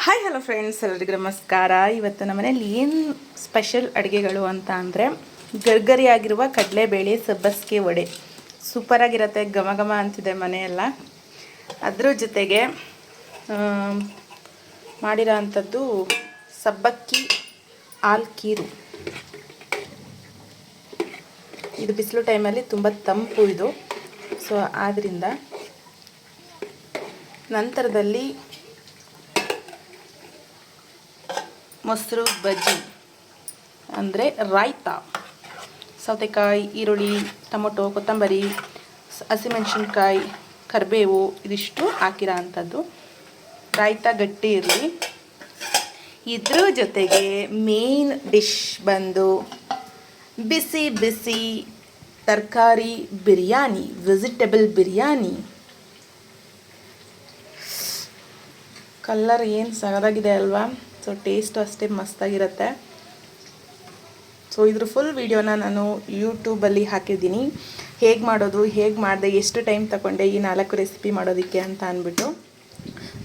Hi hello friends, ಎಲ್ಲರಿಗೂ ನಮಸ್ಕಾರ. ಇವತ್ತು ನಮ್ಮ ಮನೇಲಿ ಏನು ಸ್ಪೆಷಲ್ ಅಡುಗೆಗಳು ಅಂತ ಅಂದರೆ ಗರ್ಗರಿಯಾಗಿರುವ ಕಡಲೆಬೇಳೆ ಸಬ್ಬಸಿಗೆ ವಡೆ. ಸೂಪರಾಗಿರುತ್ತೆ, ಘಮ ಘಮ ಅಂತಿದೆ ಮನೆಯೆಲ್ಲ. ಅದ್ರ ಜೊತೆಗೆ ಮಾಡಿರೋ ಅಂಥದ್ದು ಸಬ್ಬಕ್ಕಿ ಹಾಲು ಖೀರು. ಇದು ಬಿಸಿಲು ಟೈಮಲ್ಲಿ ತುಂಬ ತಂಪು ಇದು, ಸೊ ಆದ್ದರಿಂದ ನಂತರದಲ್ಲಿ ಮೊಸರು ಬಜ್ಜಿ ಅಂದರೆ ರಾಯ್ತಾ. ಸೌತೆಕಾಯಿ, ಈರುಳ್ಳಿ, ಟೊಮೊಟೊ, ಕೊತ್ತಂಬರಿ, ಹಸಿಮೆಣಸಿನ್ಕಾಯಿ, ಕರಿಬೇವು ಇದಿಷ್ಟು ಹಾಕಿರೋ ಅಂಥದ್ದು ರಾಯ್ತಾ ಗಟ್ಟಿ ಇರಲಿ. ಇದ್ರ ಜೊತೆಗೆ ಮೇನ್ ಡಿಶ್ ಬಂದು ಬಿಸಿ ಬಿಸಿ ತರಕಾರಿ ಬಿರಿಯಾನಿ, ವೆಜಿಟೇಬಲ್ ಬಿರಿಯಾನಿ. ಕಲರ್ ಏನು ಸಗದಾಗಿದೆ ಅಲ್ವಾ? ಸೊ ಟೇಸ್ಟು ಅಷ್ಟೇ ಮಸ್ತಾಗಿರುತ್ತೆ. ಸೊ ಇದ್ರ ಫುಲ್ ವೀಡಿಯೋನ ನಾನು ಯೂಟ್ಯೂಬಲ್ಲಿ ಹಾಕಿದ್ದೀನಿ, ಹೇಗೆ ಮಾಡೋದು, ಹೇಗೆ ಮಾಡಿದೆ, ಎಷ್ಟು ಟೈಮ್ ತಗೊಂಡೆ ಈ 4 ರೆಸಿಪಿ ಮಾಡೋದಕ್ಕೆ ಅಂತ ಅಂದ್ಬಿಟ್ಟು.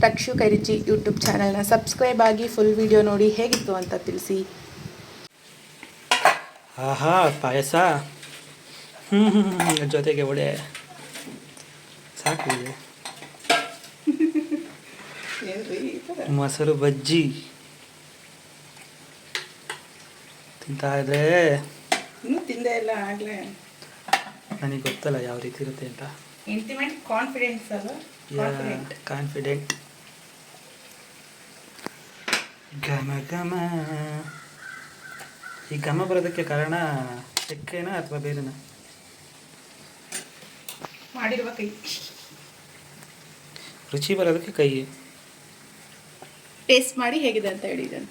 ರಕ್ಷು ಕೈರುಚಿ ಯೂಟ್ಯೂಬ್ ಚಾನಲ್ನ ಸಬ್ಸ್ಕ್ರೈಬ್ ಆಗಿ ಫುಲ್ ವೀಡಿಯೋ ನೋಡಿ ಹೇಗಿತ್ತು ಅಂತ ತಿಳಿಸಿ. ಆಹಾ, ಪಾಯಸ ಜೊತೆಗೆ ಒಡೆ ಸಾಕು. ಮೊಸರು ಬಜ್ಜಿ ತಿಂತಾ ಇದ್ರೆ ಇನ್ನೂ ತಿಂದೇ ಇಲ್ಲ ಆಗಲೇ. ನನಗೆ ಗೊತ್ತಲ್ಲ ಯಾವ ರೀತಿ ಇರುತ್ತೆ ಅಂತ. ಇಂಟಿಮೇಟ್ ಕಾನ್ಫಿಡೆನ್ಸ್ ಅಲ್ಲ, ಕಾನ್ಫಿಡೆಂಟ್. ಘಮ ಘಮ. ಈ ಘಮ ಬರೋದಕ್ಕೆ ಕಾರಣ ಚಕ್ಕೆನಾ ಅಥವಾ ಬೇರೆನಾ? ಮಾಡಿರುವ ಕೈ. ರುಚಿ ಬರೋದಕ್ಕೆ ಕೈ. ಟೇಸ್ಟ್ ಮಾಡಿ ಹೇಗಿದೆ ಅಂತ ಹೇಳಿದ್ದಾನೆ.